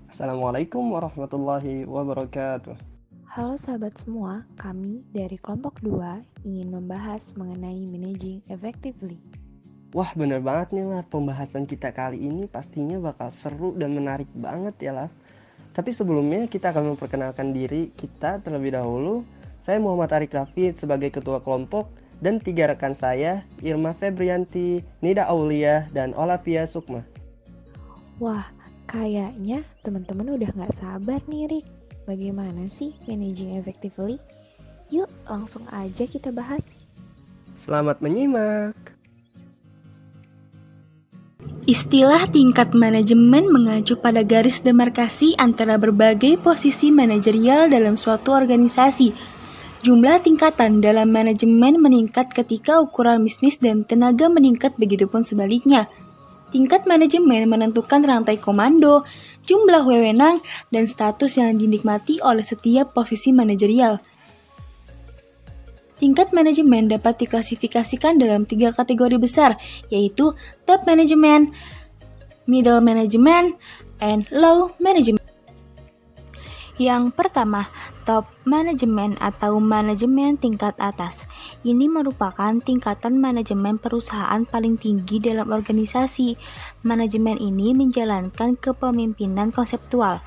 Assalamualaikum warahmatullahi wabarakatuh. Halo sahabat semua, kami dari kelompok 2 ingin membahas mengenai managing effectively. Wah, bener banget nih lah, pembahasan kita kali ini pastinya bakal seru dan menarik banget ya lah. Tapi sebelumnya kita akan memperkenalkan diri kita terlebih dahulu. Saya Muhammad Arik Rafid sebagai ketua kelompok dan 3 rekan saya, Irma Febrianti, Nida Aulia, dan Olavia Sukma. Wah, kayaknya teman-teman udah gak sabar nih Rik. Bagaimana sih managing effectively? Yuk langsung aja kita bahas. Selamat menyimak. Istilah tingkat manajemen mengacu pada garis demarkasi antara berbagai posisi manajerial dalam suatu organisasi. Jumlah tingkatan dalam manajemen meningkat ketika ukuran bisnis dan tenaga meningkat, begitupun sebaliknya. Tingkat manajemen menentukan rantai komando, jumlah wewenang, dan status yang dinikmati oleh setiap posisi manajerial. Tingkat manajemen dapat diklasifikasikan dalam 3 kategori besar, yaitu top management, middle management, and low management. Yang pertama, top management atau manajemen tingkat atas. Ini merupakan tingkatan manajemen perusahaan paling tinggi dalam organisasi. Manajemen ini menjalankan kepemimpinan konseptual.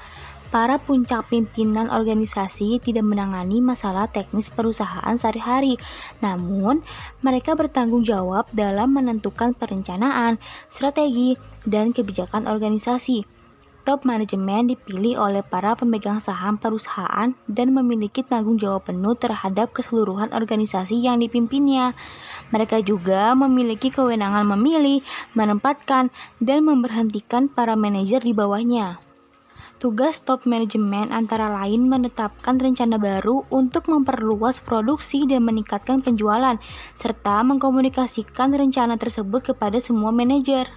Para puncak pimpinan organisasi tidak menangani masalah teknis perusahaan sehari-hari, namun mereka bertanggung jawab dalam menentukan perencanaan, strategi, dan kebijakan organisasi. Top manajemen dipilih oleh para pemegang saham perusahaan dan memiliki tanggung jawab penuh terhadap keseluruhan organisasi yang dipimpinnya. Mereka juga memiliki kewenangan memilih, menempatkan, dan memberhentikan para manajer di bawahnya. Tugas top manajemen antara lain menetapkan rencana baru untuk memperluas produksi dan meningkatkan penjualan, serta mengkomunikasikan rencana tersebut kepada semua manajer.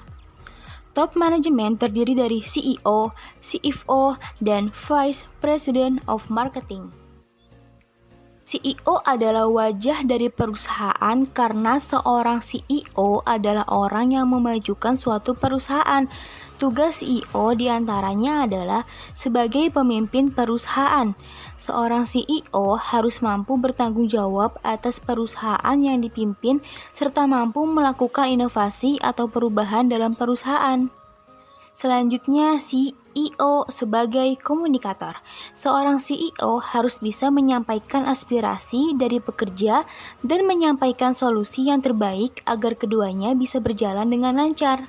Top manajemen terdiri dari CEO, CFO, dan Vice President of Marketing. CEO adalah wajah dari perusahaan karena seorang CEO adalah orang yang memajukan suatu perusahaan. Tugas CEO diantaranya adalah sebagai pemimpin perusahaan. Seorang CEO harus mampu bertanggung jawab atas perusahaan yang dipimpin serta mampu melakukan inovasi atau perubahan dalam perusahaan. Selanjutnya, CEO sebagai komunikator. Seorang CEO harus bisa menyampaikan aspirasi dari pekerja dan menyampaikan solusi yang terbaik agar keduanya bisa berjalan dengan lancar.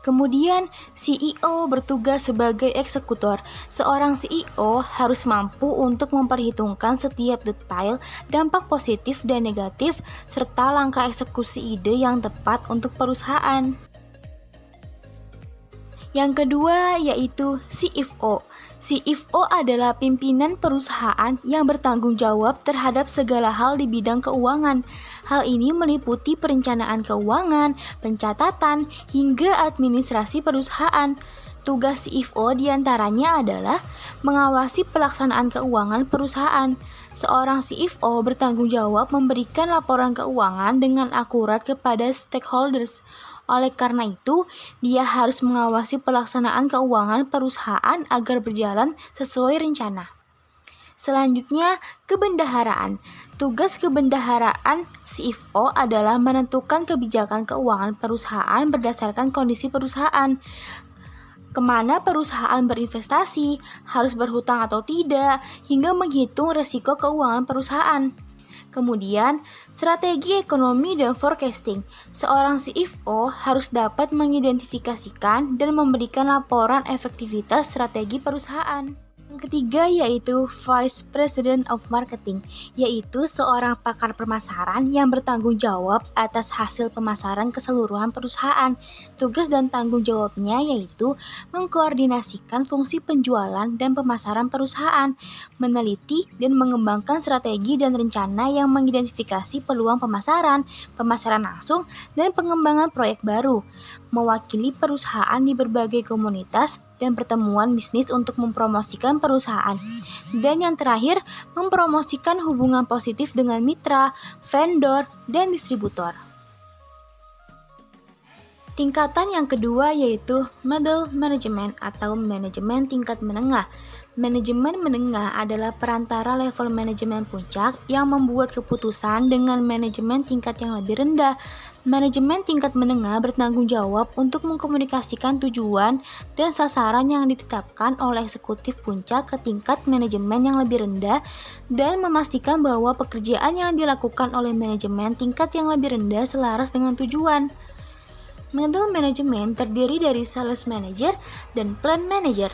Kemudian, CEO bertugas sebagai eksekutor. Seorang CEO harus mampu untuk memperhitungkan setiap detail, dampak positif dan negatif, serta langkah eksekusi ide yang tepat untuk perusahaan. Yang kedua yaitu CFO. CFO adalah pimpinan perusahaan yang bertanggung jawab terhadap segala hal di bidang keuangan. Hal ini meliputi perencanaan keuangan, pencatatan, hingga administrasi perusahaan. Tugas CFO diantaranya adalah mengawasi pelaksanaan keuangan perusahaan. Seorang CFO bertanggung jawab memberikan laporan keuangan dengan akurat kepada stakeholders. Oleh karena itu, dia harus mengawasi pelaksanaan keuangan perusahaan agar berjalan sesuai rencana. Selanjutnya, kebendaharaan. Tugas kebendaharaan CFO adalah menentukan kebijakan keuangan perusahaan berdasarkan kondisi perusahaan. Kemana perusahaan berinvestasi, harus berhutang atau tidak, hingga menghitung risiko keuangan perusahaan. Kemudian, strategi ekonomi dan forecasting. Seorang CFO harus dapat mengidentifikasikan dan memberikan laporan efektivitas strategi perusahaan. Yang ketiga yaitu Vice President of Marketing, yaitu seorang pakar pemasaran yang bertanggung jawab atas hasil pemasaran keseluruhan perusahaan. Tugas dan tanggung jawabnya yaitu mengkoordinasikan fungsi penjualan dan pemasaran perusahaan, meneliti dan mengembangkan strategi dan rencana yang mengidentifikasi peluang pemasaran, pemasaran langsung, dan pengembangan proyek baru, mewakili perusahaan di berbagai komunitas dan pertemuan bisnis untuk mempromosikan perusahaan. Dan yang terakhir, mempromosikan hubungan positif dengan mitra, vendor, dan distributor. Tingkatan yang kedua yaitu middle management atau manajemen tingkat menengah. Manajemen menengah adalah perantara level manajemen puncak yang membuat keputusan dengan manajemen tingkat yang lebih rendah. Manajemen tingkat menengah bertanggung jawab untuk mengkomunikasikan tujuan dan sasaran yang ditetapkan oleh eksekutif puncak ke tingkat manajemen yang lebih rendah dan memastikan bahwa pekerjaan yang dilakukan oleh manajemen tingkat yang lebih rendah selaras dengan tujuan. Middle management terdiri dari sales manager dan plant manager.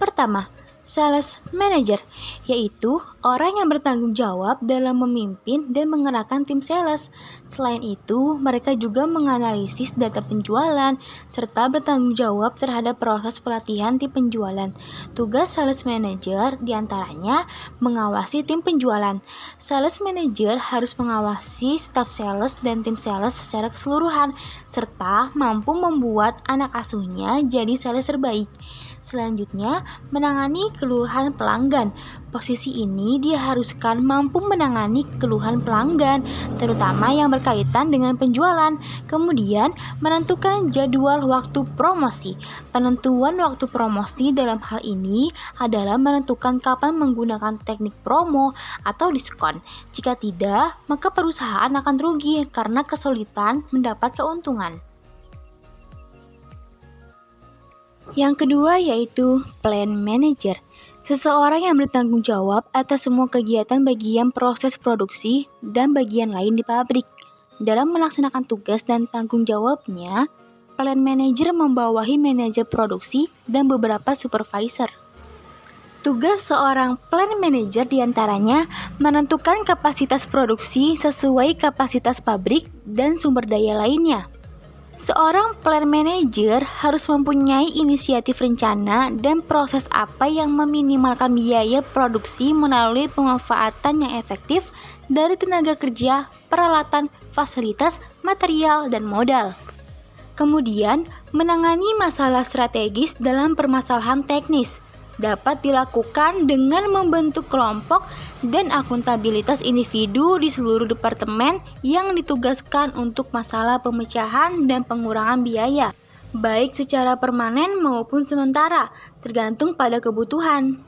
Pertama, sales manager, yaitu orang yang bertanggung jawab dalam memimpin dan mengerahkan tim sales. Selain itu, mereka juga menganalisis data penjualan serta bertanggung jawab terhadap proses pelatihan tim penjualan. Tugas sales manager diantaranya mengawasi tim penjualan. Sales manager harus mengawasi staff sales dan tim sales secara keseluruhan, serta mampu membuat anak asuhnya jadi sales terbaik. Selanjutnya, menangani keluhan pelanggan. Posisi ini diharuskan mampu menangani keluhan pelanggan, terutama yang berkaitan dengan penjualan. Kemudian, menentukan jadwal waktu promosi. Penentuan waktu promosi dalam hal ini adalah menentukan kapan menggunakan teknik promo atau diskon. Jika tidak, maka perusahaan akan rugi karena kesulitan mendapat keuntungan. Yang kedua yaitu plant manager. Seseorang yang bertanggung jawab atas semua kegiatan bagian proses produksi dan bagian lain di pabrik. Dalam melaksanakan tugas dan tanggung jawabnya, plant manager membawahi manajer produksi dan beberapa supervisor. Tugas seorang plant manager diantaranya menentukan kapasitas produksi sesuai kapasitas pabrik dan sumber daya lainnya. Seorang plant manager harus mempunyai inisiatif rencana dan proses apa yang meminimalkan biaya produksi melalui pemanfaatan yang efektif dari tenaga kerja, peralatan, fasilitas, material, dan modal. Kemudian, menangani masalah strategis dalam permasalahan teknis dapat dilakukan dengan membentuk kelompok dan akuntabilitas individu di seluruh departemen yang ditugaskan untuk masalah pemecahan dan pengurangan biaya, baik secara permanen maupun sementara, tergantung pada kebutuhan.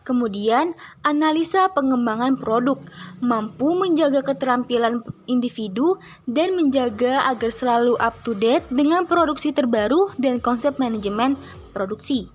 Kemudian, analisa pengembangan produk, mampu menjaga keterampilan individu dan menjaga agar selalu up to date dengan produksi terbaru dan konsep manajemen produksi.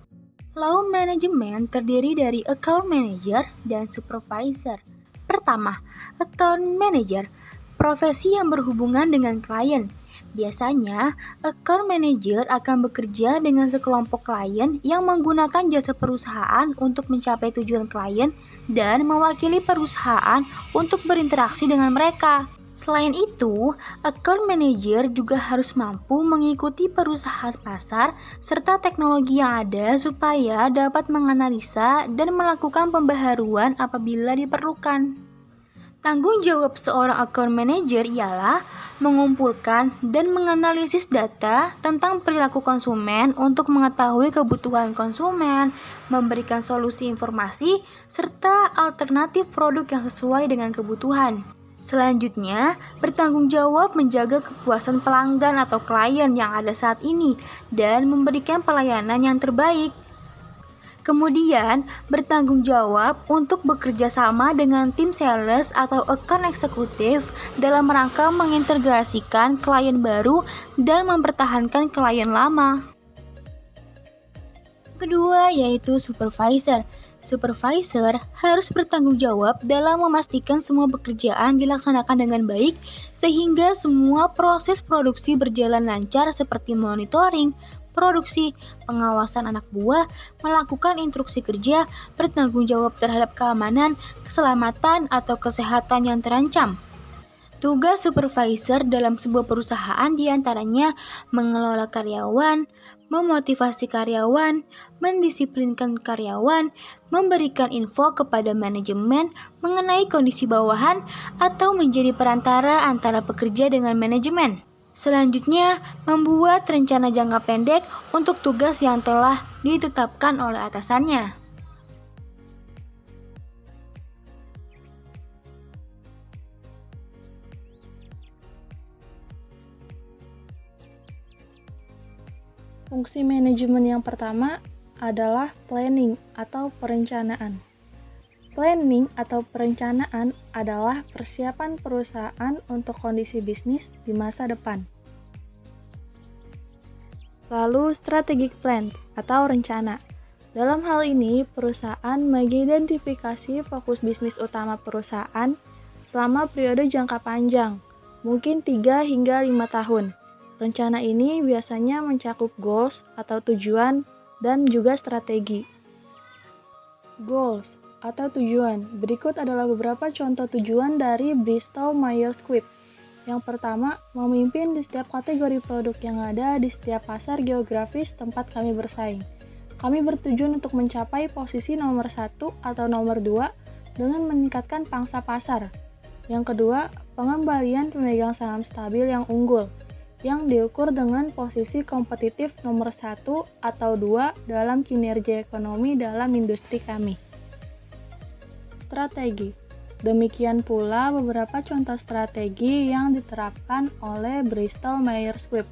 Low management terdiri dari account manager dan supervisor. Pertama, account manager, profesi yang berhubungan dengan klien. Biasanya, account manager akan bekerja dengan sekelompok klien yang menggunakan jasa perusahaan untuk mencapai tujuan klien dan mewakili perusahaan untuk berinteraksi dengan mereka. Selain itu, account manager juga harus mampu mengikuti perusahaan pasar serta teknologi yang ada supaya dapat menganalisa dan melakukan pembaharuan apabila diperlukan. Tanggung jawab seorang account manager ialah mengumpulkan dan menganalisis data tentang perilaku konsumen untuk mengetahui kebutuhan konsumen, memberikan solusi informasi, serta alternatif produk yang sesuai dengan kebutuhan. Selanjutnya, bertanggung jawab menjaga kepuasan pelanggan atau klien yang ada saat ini dan memberikan pelayanan yang terbaik. Kemudian, bertanggung jawab untuk bekerja sama dengan tim sales atau account eksekutif dalam rangka mengintegrasikan klien baru dan mempertahankan klien lama. Kedua yaitu supervisor. Supervisor harus bertanggung jawab dalam memastikan semua pekerjaan dilaksanakan dengan baik sehingga semua proses produksi berjalan lancar seperti monitoring, produksi, pengawasan anak buah, melakukan instruksi kerja, bertanggung jawab terhadap keamanan, keselamatan atau kesehatan yang terancam. Tugas supervisor dalam sebuah perusahaan diantaranya mengelola karyawan, memotivasi karyawan, mendisiplinkan karyawan, memberikan info kepada manajemen mengenai kondisi bawahan, atau menjadi perantara antara pekerja dengan manajemen. Selanjutnya, membuat rencana jangka pendek untuk tugas yang telah ditetapkan oleh atasannya. Fungsi manajemen yang pertama adalah planning atau perencanaan. Planning atau perencanaan adalah persiapan perusahaan untuk kondisi bisnis di masa depan. Lalu strategic plan atau rencana. Dalam hal ini, perusahaan mengidentifikasi fokus bisnis utama perusahaan selama periode jangka panjang, mungkin 3 hingga 5 tahun. Rencana ini biasanya mencakup goals atau tujuan dan juga strategi. Goals atau tujuan. Berikut adalah beberapa contoh tujuan dari Bristol Myers Squibb. Yang pertama, memimpin di setiap kategori produk yang ada di setiap pasar geografis tempat kami bersaing. Kami bertujuan untuk mencapai posisi nomor 1 atau nomor 2 dengan meningkatkan pangsa pasar. Yang kedua, pengembalian pemegang saham stabil yang unggul, yang diukur dengan posisi kompetitif nomor 1 atau 2 dalam kinerja ekonomi dalam industri kami. Strategi. Demikian pula beberapa contoh strategi yang diterapkan oleh Bristol Myers Squibb.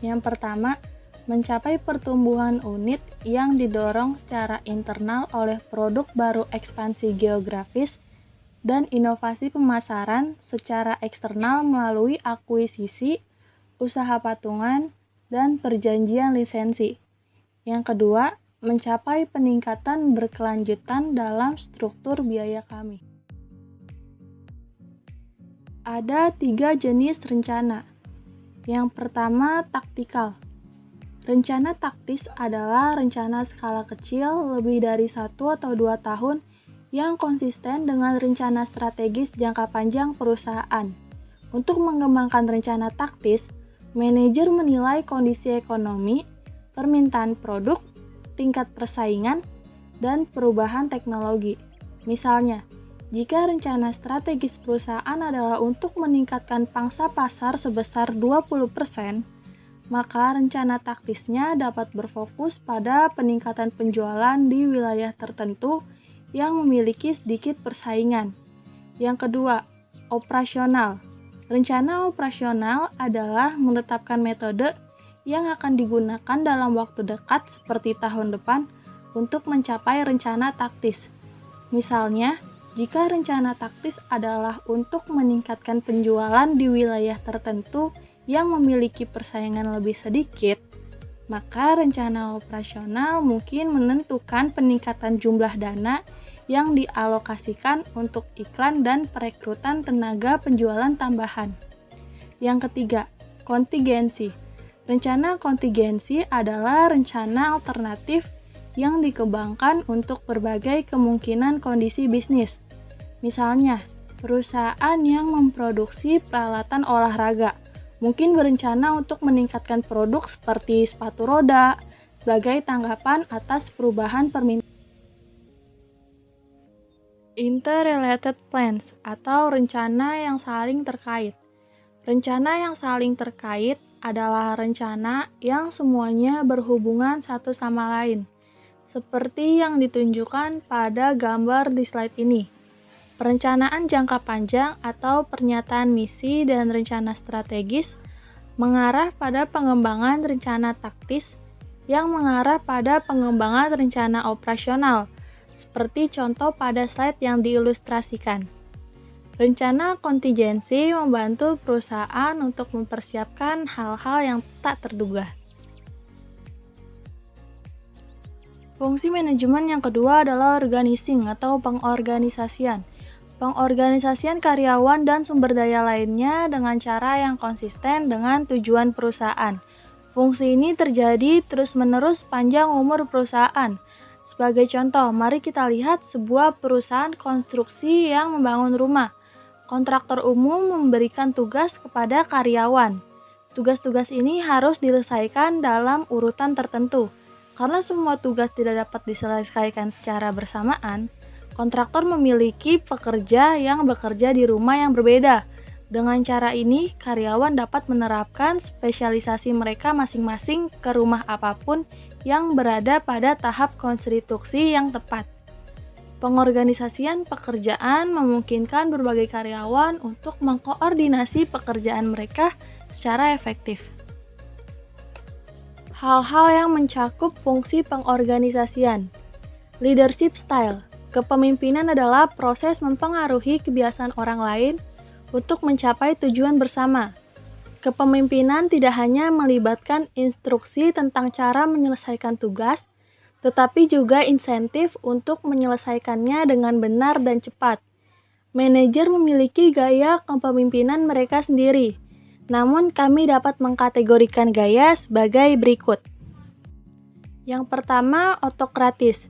Yang pertama, mencapai pertumbuhan unit yang didorong secara internal oleh produk baru ekspansi geografis dan inovasi pemasaran secara eksternal melalui akuisisi, usaha patungan, dan perjanjian lisensi. Yang kedua, mencapai peningkatan berkelanjutan dalam struktur biaya kami. Ada 3 jenis rencana. Yang pertama, taktikal. Rencana taktis adalah rencana skala kecil lebih dari 1 atau 2 tahun yang konsisten dengan rencana strategis jangka panjang perusahaan. Untuk mengembangkan rencana taktis, manajer menilai kondisi ekonomi, permintaan produk, tingkat persaingan, dan perubahan teknologi. Misalnya, jika rencana strategis perusahaan adalah untuk meningkatkan pangsa pasar sebesar 20%, maka rencana taktisnya dapat berfokus pada peningkatan penjualan di wilayah tertentu yang memiliki sedikit persaingan. Yang kedua, operasional. Rencana operasional adalah menetapkan metode yang akan digunakan dalam waktu dekat seperti tahun depan untuk mencapai rencana taktis. Misalnya, jika rencana taktis adalah untuk meningkatkan penjualan di wilayah tertentu yang memiliki persaingan lebih sedikit, maka rencana operasional mungkin menentukan peningkatan jumlah dana yang dialokasikan untuk iklan dan perekrutan tenaga penjualan tambahan. Yang ketiga, kontingensi. Rencana kontingensi adalah rencana alternatif yang dikembangkan untuk berbagai kemungkinan kondisi bisnis. Misalnya, perusahaan yang memproduksi peralatan olahraga mungkin berencana untuk meningkatkan produk seperti sepatu roda sebagai tanggapan atas perubahan permintaan. Interrelated plans atau rencana yang saling terkait. Rencana yang saling terkait adalah rencana yang semuanya berhubungan satu sama lain, seperti yang ditunjukkan pada gambar di slide ini. Perencanaan jangka panjang atau pernyataan misi dan rencana strategis mengarah pada pengembangan rencana taktis yang mengarah pada pengembangan rencana operasional, seperti contoh pada slide yang diilustrasikan. Rencana kontingensi membantu perusahaan untuk mempersiapkan hal-hal yang tak terduga. Fungsi manajemen yang kedua adalah organizing atau pengorganisasian. Pengorganisasian karyawan dan sumber daya lainnya dengan cara yang konsisten dengan tujuan perusahaan. Fungsi ini terjadi terus-menerus sepanjang umur perusahaan. Sebagai contoh, mari kita lihat sebuah perusahaan konstruksi yang membangun rumah. Kontraktor umum memberikan tugas kepada karyawan. Tugas-tugas ini harus diselesaikan dalam urutan tertentu. Karena semua tugas tidak dapat diselesaikan secara bersamaan, kontraktor memiliki pekerja yang bekerja di rumah yang berbeda. Dengan cara ini, karyawan dapat menerapkan spesialisasi mereka masing-masing ke rumah apapun yang berada pada tahap konstruksi yang tepat. Pengorganisasian pekerjaan memungkinkan berbagai karyawan untuk mengkoordinasi pekerjaan mereka secara efektif. Hal-hal yang mencakup fungsi pengorganisasian. Leadership style. Kepemimpinan adalah proses mempengaruhi kebiasaan orang lain untuk mencapai tujuan bersama. Kepemimpinan tidak hanya melibatkan instruksi tentang cara menyelesaikan tugas, tetapi juga insentif untuk menyelesaikannya dengan benar dan cepat. Manajer memiliki gaya kepemimpinan mereka sendiri, namun kami dapat mengkategorikan gaya sebagai berikut. Yang pertama, otokratis.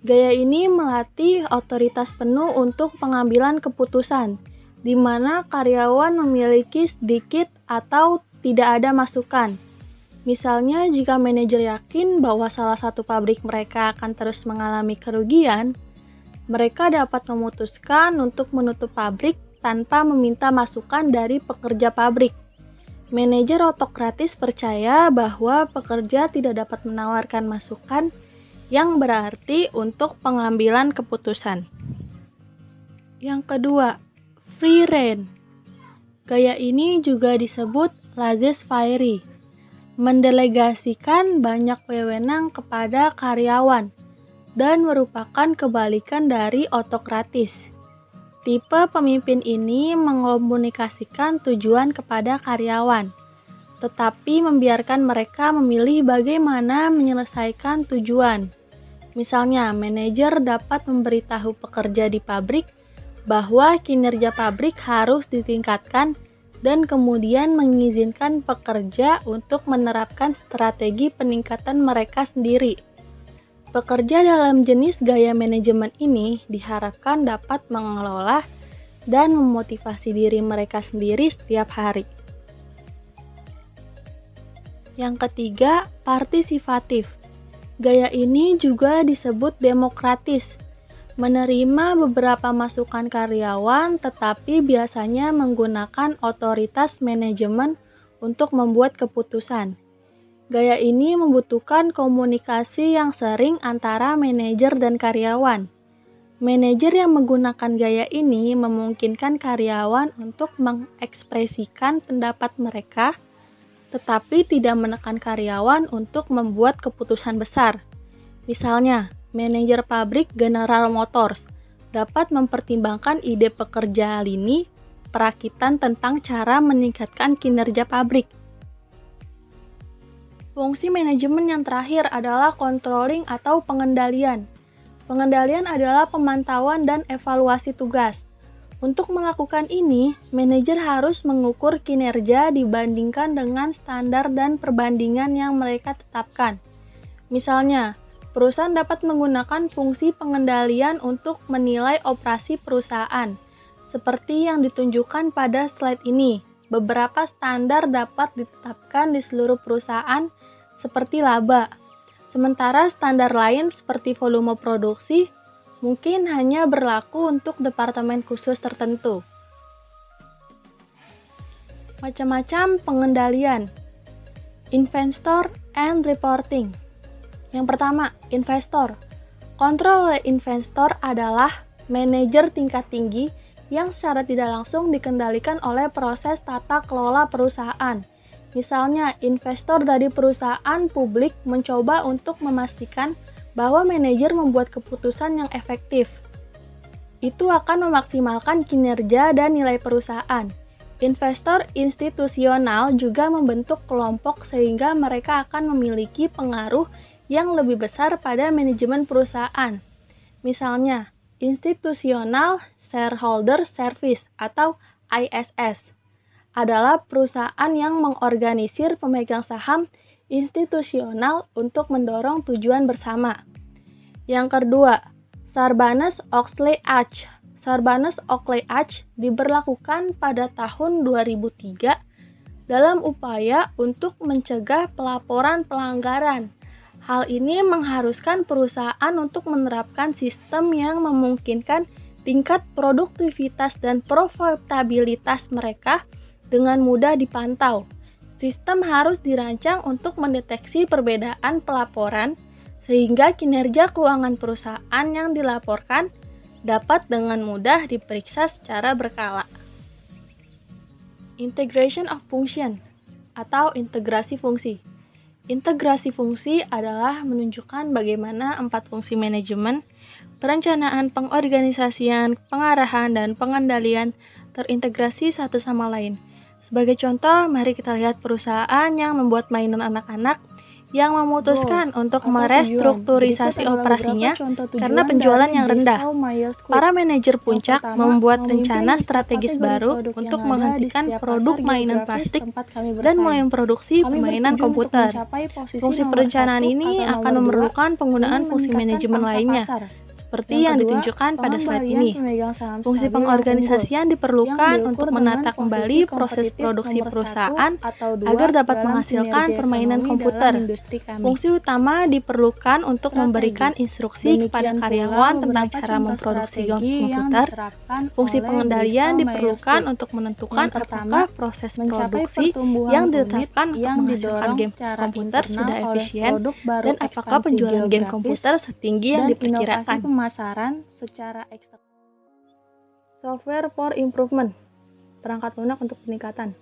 Gaya ini melatih otoritas penuh untuk pengambilan keputusan, di mana karyawan memiliki sedikit atau tidak ada masukan. Misalnya, jika manajer yakin bahwa salah satu pabrik mereka akan terus mengalami kerugian, mereka dapat memutuskan untuk menutup pabrik tanpa meminta masukan dari pekerja pabrik. Manajer otokratis percaya bahwa pekerja tidak dapat menawarkan masukan yang berarti untuk pengambilan keputusan. Yang kedua, free rein. Gaya ini juga disebut laissez-faire, mendelegasikan banyak wewenang kepada karyawan dan merupakan kebalikan dari otokratis. Tipe pemimpin ini mengomunikasikan tujuan kepada karyawan, tetapi membiarkan mereka memilih bagaimana menyelesaikan tujuan. Misalnya, manajer dapat memberitahu pekerja di pabrik bahwa kinerja pabrik harus ditingkatkan dan kemudian mengizinkan pekerja untuk menerapkan strategi peningkatan mereka sendiri. Pekerja dalam jenis gaya manajemen ini diharapkan dapat mengelola dan memotivasi diri mereka sendiri setiap hari. Yang ketiga, partisipatif. Gaya ini juga disebut demokratis, menerima beberapa masukan karyawan tetapi biasanya menggunakan otoritas manajemen untuk membuat keputusan. Gaya ini membutuhkan komunikasi yang sering antara manajer dan karyawan. Manajer yang menggunakan gaya ini memungkinkan karyawan untuk mengekspresikan pendapat mereka, tetapi tidak menekan karyawan untuk membuat keputusan besar. Misalnya, manajer pabrik General Motors dapat mempertimbangkan ide pekerja lini perakitan tentang cara meningkatkan kinerja pabrik. Fungsi manajemen yang terakhir adalah controlling atau pengendalian. Pengendalian adalah pemantauan dan evaluasi tugas. Untuk melakukan ini, manajer harus mengukur kinerja dibandingkan dengan standar dan perbandingan yang mereka tetapkan. Misalnya, perusahaan dapat menggunakan fungsi pengendalian untuk menilai operasi perusahaan. Seperti yang ditunjukkan pada slide ini, beberapa standar dapat ditetapkan di seluruh perusahaan seperti laba. Sementara standar lain seperti volume produksi mungkin hanya berlaku untuk departemen khusus tertentu. Macam-macam pengendalian. Investor and reporting. Yang pertama, investor. Kontrol oleh investor adalah manajer tingkat tinggi yang secara tidak langsung dikendalikan oleh proses tata kelola perusahaan. Misalnya, investor dari perusahaan publik mencoba untuk memastikan bahwa manajer membuat keputusan yang efektif. Itu akan memaksimalkan kinerja dan nilai perusahaan. Investor institusional juga membentuk kelompok sehingga mereka akan memiliki pengaruh yang lebih besar pada manajemen perusahaan. Misalnya, Institutional Shareholder Service atau ISS adalah perusahaan yang mengorganisir pemegang saham institusional untuk mendorong tujuan bersama. Yang kedua, Sarbanes-Oxley Act. Sarbanes-Oxley Act diberlakukan pada tahun 2003 dalam upaya untuk mencegah pelaporan pelanggaran. Hal ini mengharuskan perusahaan untuk menerapkan sistem yang memungkinkan tingkat produktivitas dan profitabilitas mereka dengan mudah dipantau. Sistem harus dirancang untuk mendeteksi perbedaan pelaporan sehingga kinerja keuangan perusahaan yang dilaporkan dapat dengan mudah diperiksa secara berkala. Integration of function atau integrasi fungsi. Integrasi fungsi adalah menunjukkan bagaimana 4 fungsi manajemen, perencanaan, pengorganisasian, pengarahan, dan pengendalian terintegrasi satu sama lain. Sebagai contoh, mari kita lihat perusahaan yang membuat mainan anak-anak yang memutuskan untuk merestrukturisasi operasinya karena penjualan yang rendah. Para manajer puncak membuat rencana strategis baru untuk menghentikan produk mainan plastik dan mulai memproduksi permainan komputer. Fungsi perencanaan ini akan memerlukan penggunaan fungsi manajemen lainnya, seperti yang ditunjukkan pada slide ini. Fungsi pengorganisasian diperlukan untuk menata kembali proses produksi perusahaan agar dapat menghasilkan permainan komputer. Fungsi utama diperlukan untuk memberikan instruksi kepada karyawan tentang cara memproduksi komputer. Fungsi pengendalian diperlukan untuk menentukan apakah proses produksi yang ditetapkan untuk menghasilkan game komputer sudah efisien dan apakah penjualan game komputer setinggi yang diperkirakan. Pemasaran secara eksternal. Software for improvement, perangkat lunak untuk peningkatan.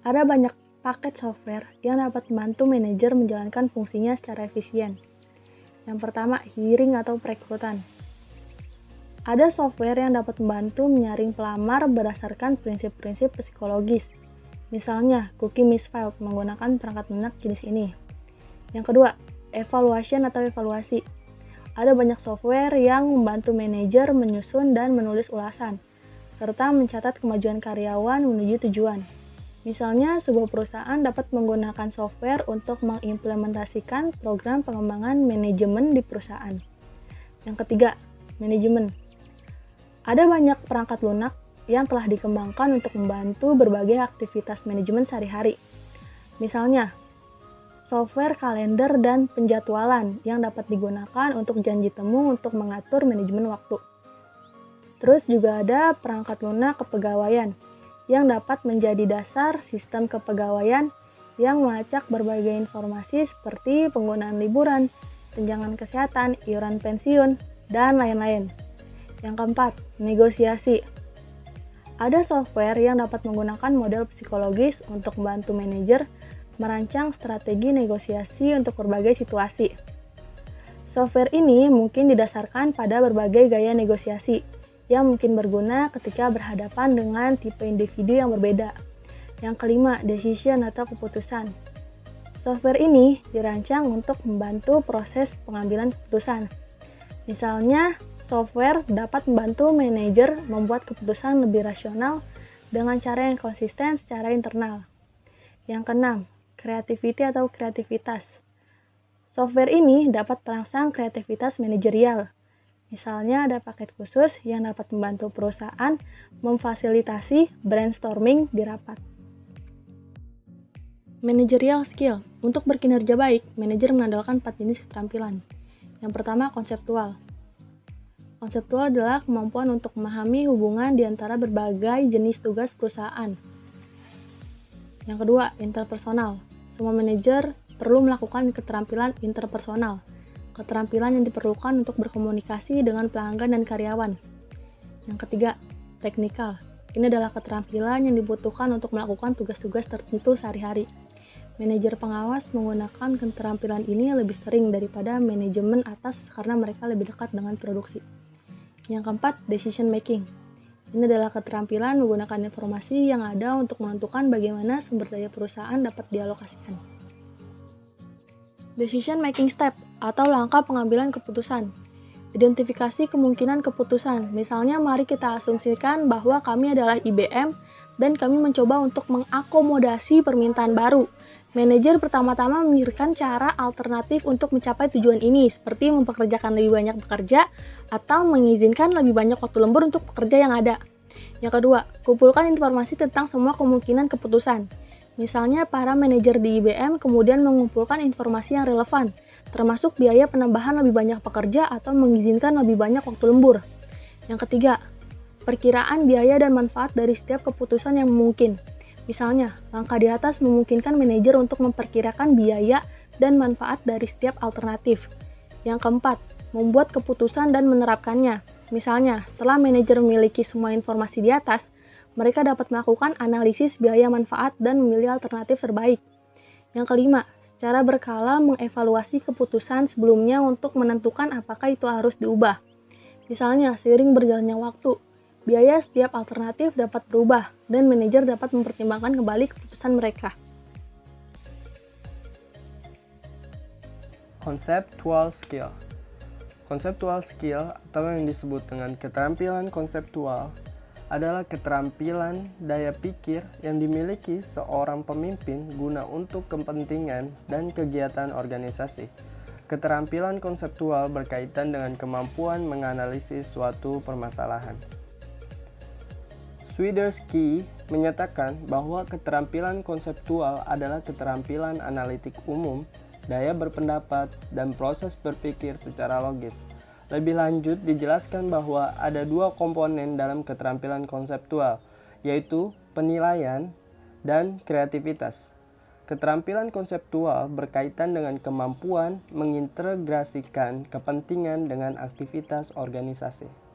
Ada banyak paket software yang dapat membantu manajer menjalankan fungsinya secara efisien. Yang pertama, hiring atau perekrutan. Ada software yang dapat membantu menyaring pelamar berdasarkan prinsip-prinsip psikologis. Misalnya, Cookie Misfile menggunakan perangkat lunak jenis ini. Yang kedua, evaluation atau evaluasi. Ada banyak software yang membantu manajer menyusun dan menulis ulasan, serta mencatat kemajuan karyawan menuju tujuan. Misalnya, sebuah perusahaan dapat menggunakan software untuk mengimplementasikan program pengembangan manajemen di perusahaan. Yang ketiga, manajemen. Ada banyak perangkat lunak yang telah dikembangkan untuk membantu berbagai aktivitas manajemen sehari-hari. Misalnya, software kalender dan penjadwalan yang dapat digunakan untuk janji temu untuk mengatur manajemen waktu. Terus juga ada perangkat lunak kepegawaian yang dapat menjadi dasar sistem kepegawaian yang melacak berbagai informasi seperti penggunaan liburan, tunjangan kesehatan, iuran pensiun, dan lain-lain. Yang keempat, negosiasi. Ada software yang dapat menggunakan model psikologis untuk membantu manajer merancang strategi negosiasi untuk berbagai situasi. Software ini mungkin didasarkan pada berbagai gaya negosiasi yang mungkin berguna ketika berhadapan dengan tipe individu yang berbeda. Yang kelima, decision atau keputusan. Software ini dirancang untuk membantu proses pengambilan keputusan. Misalnya, software dapat membantu manajer membuat keputusan lebih rasional dengan cara yang konsisten secara internal. Yang keenam, creativity atau kreativitas. Software ini dapat merangsang kreativitas manajerial. Misalnya ada paket khusus yang dapat membantu perusahaan memfasilitasi brainstorming di rapat. Managerial skill. Untuk berkinerja baik, manajer mengandalkan 4 jenis keterampilan. Yang pertama, konseptual. Konseptual adalah kemampuan untuk memahami hubungan di antara berbagai jenis tugas perusahaan. Yang kedua, interpersonal. Semua manajer perlu melakukan keterampilan interpersonal, keterampilan yang diperlukan untuk berkomunikasi dengan pelanggan dan karyawan. Yang ketiga, teknikal. Ini adalah keterampilan yang dibutuhkan untuk melakukan tugas-tugas tertentu sehari-hari. Manajer pengawas menggunakan keterampilan ini lebih sering daripada manajemen atas karena mereka lebih dekat dengan produksi. Yang keempat, decision making. Ini adalah keterampilan menggunakan informasi yang ada untuk menentukan bagaimana sumber daya perusahaan dapat dialokasikan. Decision making step atau langkah pengambilan keputusan. Identifikasi kemungkinan keputusan. Misalnya, mari kita asumsikan bahwa kami adalah IBM dan kami mencoba untuk mengakomodasi permintaan baru. Manajer pertama-tama memikirkan cara alternatif untuk mencapai tujuan ini, seperti mempekerjakan lebih banyak pekerja atau mengizinkan lebih banyak waktu lembur untuk pekerja yang ada. Yang kedua, kumpulkan informasi tentang semua kemungkinan keputusan. Misalnya, para manajer di IBM kemudian mengumpulkan informasi yang relevan, termasuk biaya penambahan lebih banyak pekerja atau mengizinkan lebih banyak waktu lembur. Yang ketiga, perkiraan biaya dan manfaat dari setiap keputusan yang mungkin. Misalnya, langkah di atas memungkinkan manajer untuk memperkirakan biaya dan manfaat dari setiap alternatif. Yang keempat, membuat keputusan dan menerapkannya. Misalnya, setelah manajer memiliki semua informasi di atas, mereka dapat melakukan analisis biaya manfaat dan memilih alternatif terbaik. Yang kelima, Secara berkala mengevaluasi keputusan sebelumnya untuk menentukan apakah itu harus diubah. Misalnya, seiring berjalannya waktu, biaya setiap alternatif dapat berubah dan manajer dapat mempertimbangkan kembali keputusan mereka. Conceptual skill. Conceptual skill atau yang disebut dengan keterampilan konseptual adalah keterampilan daya pikir yang dimiliki seorang pemimpin guna untuk kepentingan dan kegiatan organisasi. Keterampilan konseptual berkaitan dengan kemampuan menganalisis suatu permasalahan. Swiderski menyatakan bahwa keterampilan konseptual adalah keterampilan analitik umum, daya berpendapat, dan proses berpikir secara logis. Lebih lanjut dijelaskan bahwa ada dua komponen dalam keterampilan konseptual, yaitu penilaian dan kreativitas. Keterampilan konseptual berkaitan dengan kemampuan mengintegrasikan kepentingan dengan aktivitas organisasi.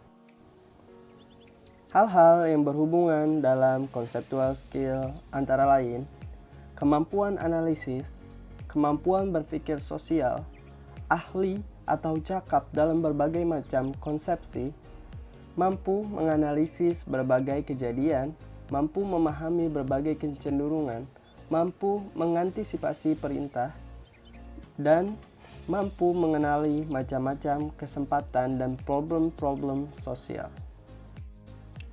Hal-hal yang berhubungan dalam conceptual skill antara lain, kemampuan analisis, kemampuan berpikir sosial, ahli atau cakap dalam berbagai macam konsepsi, mampu menganalisis berbagai kejadian, mampu memahami berbagai kecenderungan, mampu mengantisipasi perintah, dan mampu mengenali macam-macam kesempatan dan problem-problem sosial.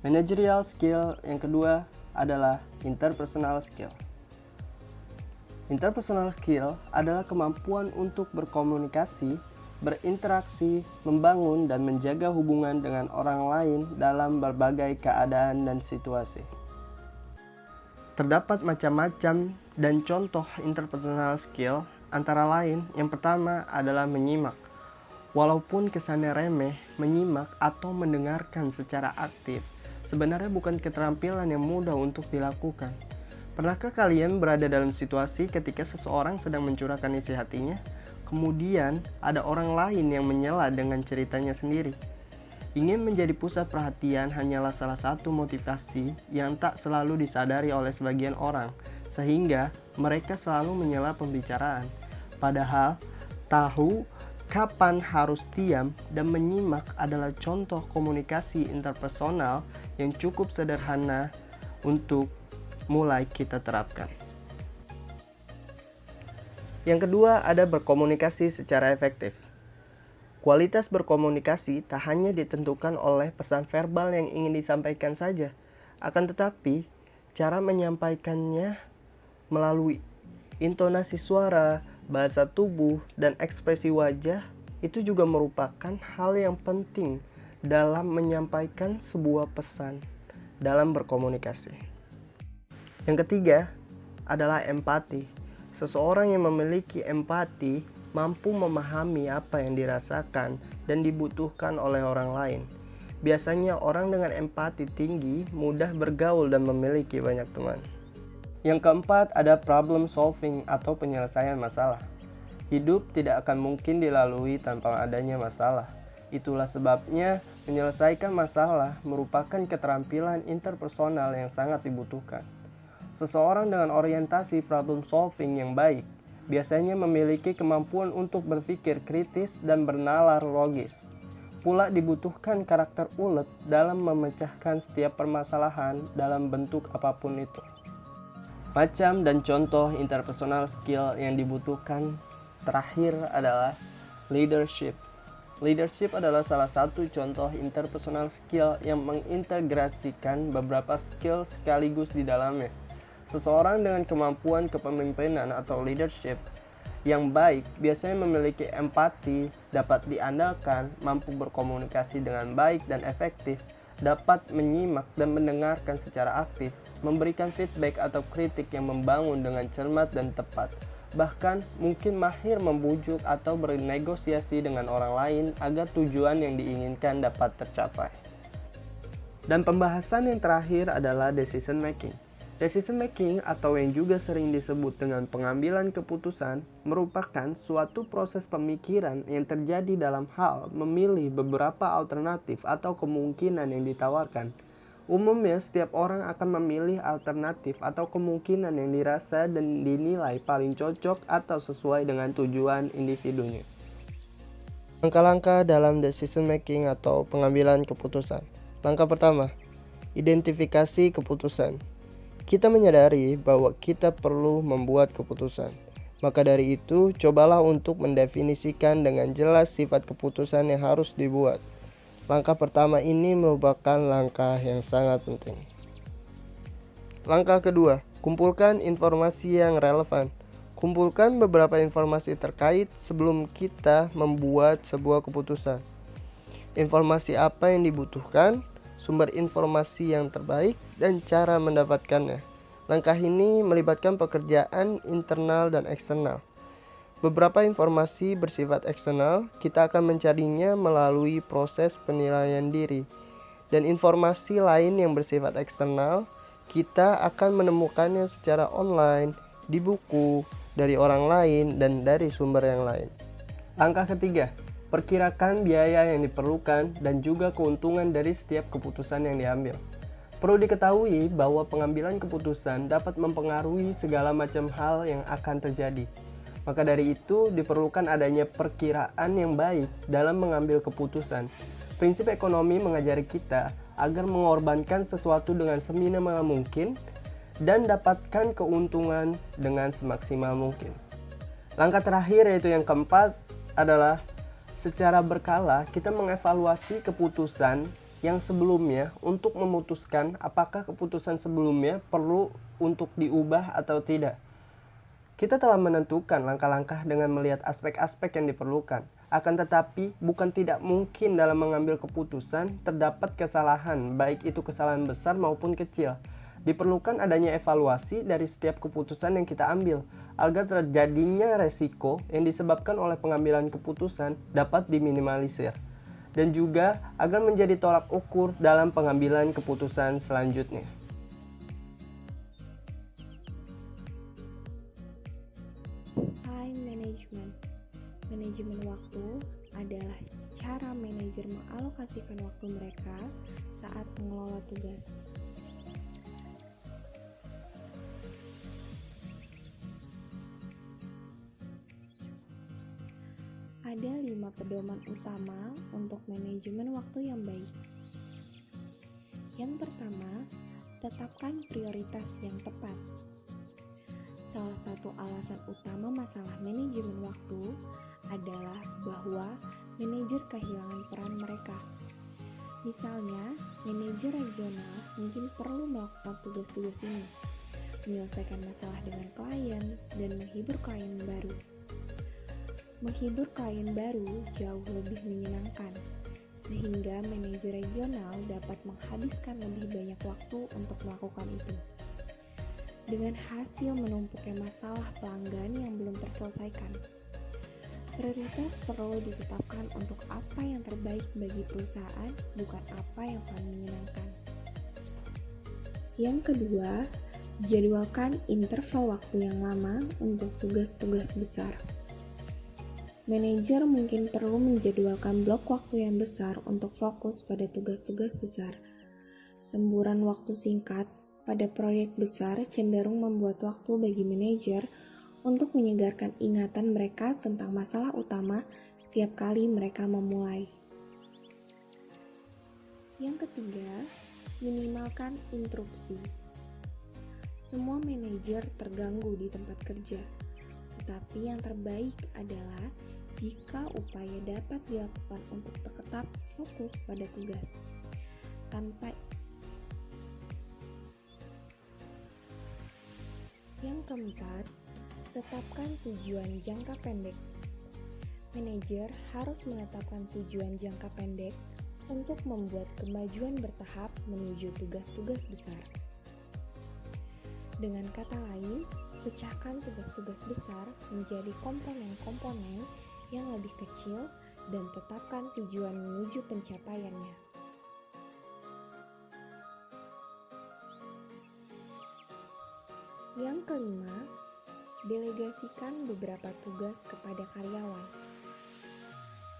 Managerial skill yang kedua adalah interpersonal skill. Interpersonal skill adalah kemampuan untuk berkomunikasi, berinteraksi, membangun, dan menjaga hubungan dengan orang lain dalam berbagai keadaan dan situasi. Terdapat macam-macam dan contoh interpersonal skill, antara lain yang pertama adalah menyimak. Walaupun kesannya remeh, menyimak atau mendengarkan secara aktif sebenarnya bukan keterampilan yang mudah untuk dilakukan. Pernahkah kalian berada dalam situasi ketika seseorang sedang mencurahkan isi hatinya, kemudian ada orang lain yang menyela dengan ceritanya sendiri? Ingin menjadi pusat perhatian hanyalah salah satu motivasi yang tak selalu disadari oleh sebagian orang, sehingga mereka selalu menyela pembicaraan. Padahal, tahu kapan harus diam dan menyimak adalah contoh komunikasi interpersonal yang cukup sederhana untuk mulai kita terapkan. Yang kedua ada berkomunikasi secara efektif. Kualitas berkomunikasi tak hanya ditentukan oleh pesan verbal yang ingin disampaikan saja, akan tetapi cara menyampaikannya melalui intonasi suara, bahasa tubuh, dan ekspresi wajah itu juga merupakan hal yang penting dalam menyampaikan sebuah pesan dalam berkomunikasi. Yang ketiga adalah empati. Seseorang yang memiliki empati mampu memahami apa yang dirasakan dan dibutuhkan oleh orang lain. Biasanya orang dengan empati tinggi mudah bergaul dan memiliki banyak teman. Yang keempat ada problem solving atau penyelesaian masalah. Hidup tidak akan mungkin dilalui tanpa adanya masalah. Itulah sebabnya menyelesaikan masalah merupakan keterampilan interpersonal yang sangat dibutuhkan. Seseorang dengan orientasi problem solving yang baik biasanya memiliki kemampuan untuk berpikir kritis dan bernalar logis. Pula dibutuhkan karakter ulet dalam memecahkan setiap permasalahan dalam bentuk apapun itu. Macam dan contoh interpersonal skill yang dibutuhkan terakhir adalah leadership. Leadership adalah salah satu contoh interpersonal skill yang mengintegrasikan beberapa skill sekaligus di dalamnya. Seseorang dengan kemampuan kepemimpinan atau leadership yang baik biasanya memiliki empati, dapat diandalkan, mampu berkomunikasi dengan baik dan efektif, dapat menyimak dan mendengarkan secara aktif, memberikan feedback atau kritik yang membangun dengan cermat dan tepat. Bahkan mungkin mahir membujuk atau bernegosiasi dengan orang lain agar tujuan yang diinginkan dapat tercapai. Dan pembahasan yang terakhir adalah decision making. Decision making atau yang juga sering disebut dengan pengambilan keputusan merupakan suatu proses pemikiran yang terjadi dalam hal memilih beberapa alternatif atau kemungkinan yang ditawarkan. Umumnya setiap orang akan memilih alternatif atau kemungkinan yang dirasa dan dinilai paling cocok atau sesuai dengan tujuan individunya. Langkah-langkah dalam decision making atau pengambilan keputusan. Langkah pertama, identifikasi keputusan. Kita menyadari bahwa kita perlu membuat keputusan. Maka dari itu, cobalah untuk mendefinisikan dengan jelas sifat keputusan yang harus dibuat. Langkah pertama ini merupakan langkah yang sangat penting. Langkah kedua, kumpulkan informasi yang relevan. Kumpulkan beberapa informasi terkait sebelum kita membuat sebuah keputusan. Informasi apa yang dibutuhkan, sumber informasi yang terbaik, dan cara mendapatkannya. Langkah ini melibatkan pekerjaan internal dan eksternal. Beberapa informasi bersifat eksternal, kita akan mencarinya melalui proses penilaian diri. Dan informasi lain yang bersifat eksternal, kita akan menemukannya secara online, di buku, dari orang lain, dan dari sumber yang lain. Langkah ketiga, perkirakan biaya yang diperlukan dan juga keuntungan dari setiap keputusan yang diambil. Perlu diketahui bahwa pengambilan keputusan dapat mempengaruhi segala macam hal yang akan terjadi. Maka dari itu diperlukan adanya perkiraan yang baik dalam mengambil keputusan. Prinsip ekonomi mengajari kita agar mengorbankan sesuatu dengan seminimal mungkin dan dapatkan keuntungan dengan semaksimal mungkin. Langkah terakhir yaitu yang keempat adalah secara berkala kita mengevaluasi keputusan yang sebelumnya untuk memutuskan apakah keputusan sebelumnya perlu untuk diubah atau tidak. Kita telah menentukan langkah-langkah dengan melihat aspek-aspek yang diperlukan. Akan tetapi, bukan tidak mungkin dalam mengambil keputusan terdapat kesalahan, baik itu kesalahan besar maupun kecil. Diperlukan adanya evaluasi dari setiap keputusan yang kita ambil, agar terjadinya resiko yang disebabkan oleh pengambilan keputusan dapat diminimalisir. Dan juga agar menjadi tolak ukur dalam pengambilan keputusan selanjutnya. Manajemen waktu adalah cara manajer mengalokasikan waktu mereka saat mengelola tugas. Ada 5 pedoman utama untuk manajemen waktu yang baik. Yang pertama, tetapkan prioritas yang tepat. Salah satu alasan utama masalah manajemen waktu adalah bahwa manajer kehilangan peran mereka. Misalnya, manajer regional mungkin perlu melakukan tugas-tugas ini, menyelesaikan masalah dengan klien, dan menghibur klien baru. Menghibur klien baru jauh lebih menyenangkan, sehingga manajer regional dapat menghabiskan lebih banyak waktu untuk melakukan itu. Dengan hasil menumpuknya masalah pelanggan yang belum terselesaikan. Prioritas perlu ditetapkan untuk apa yang terbaik bagi perusahaan, bukan apa yang paling menyenangkan. Yang kedua, jadwalkan interval waktu yang lama untuk tugas-tugas besar. Manajer mungkin perlu menjadwalkan blok waktu yang besar untuk fokus pada tugas-tugas besar. Semburan waktu singkat pada proyek besar cenderung membuat waktu bagi manajer untuk menyegarkan ingatan mereka tentang masalah utama setiap kali mereka memulai. Yang ketiga, minimalkan interupsi. Semua manajer terganggu di tempat kerja, tetapi yang terbaik adalah jika upaya dapat dilakukan untuk tetap fokus pada tugas. Yang keempat, tetapkan tujuan jangka pendek. Manajer harus menetapkan tujuan jangka pendek untuk membuat kemajuan bertahap menuju tugas-tugas besar. Dengan kata lain, pecahkan tugas-tugas besar menjadi komponen-komponen yang lebih kecil dan tetapkan tujuan menuju pencapaiannya. Yang kelima, delegasikan beberapa tugas kepada karyawan.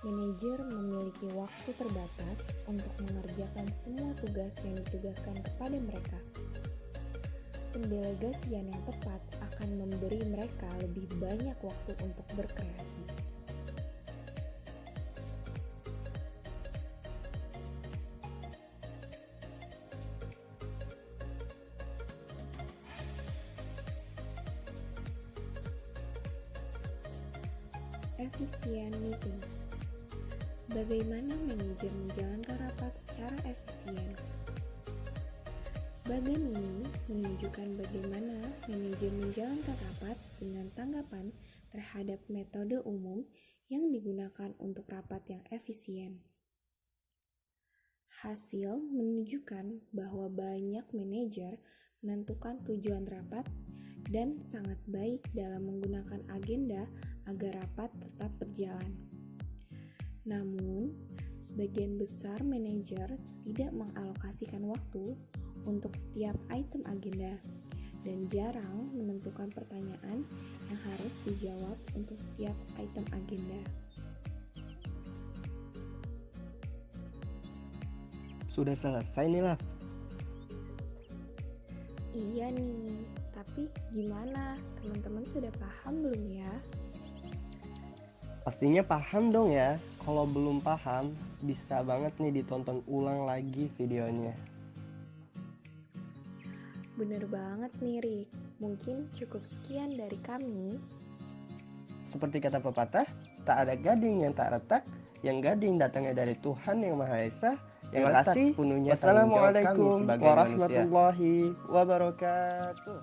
Manajer manajer memiliki waktu terbatas untuk mengerjakan semua tugas yang ditugaskan kepada mereka. Pendelegasian yang tepat akan memberi mereka lebih banyak waktu untuk berkreasi. Efisien meetings. Bagaimana manajer menjalankan rapat secara efisien? Bagian ini menunjukkan bagaimana manajer menjalankan rapat dengan tanggapan terhadap metode umum yang digunakan untuk rapat yang efisien. Hasil menunjukkan bahwa banyak manajer menentukan tujuan rapat dan sangat baik dalam menggunakan agenda agar rapat tetap berjalan. Namun, sebagian besar manajer tidak mengalokasikan waktu untuk setiap item agenda dan jarang menentukan pertanyaan yang harus dijawab untuk setiap item agenda. Sudah selesai nih lah. Iya nih, tapi gimana? Teman-teman sudah paham belum ya? Pastinya paham dong ya. Kalau belum paham, bisa banget nih ditonton ulang lagi videonya. Bener banget nih Rik, mungkin cukup sekian dari kami. Seperti kata pepatah, tak ada gading yang tak retak, yang gading datangnya dari Tuhan yang Maha Esa. Yang Terima letak kasih. sepenuhnya tanggung jawab kami Wassalamualaikum sebagai manusia. warahmatullahi wabarakatuh.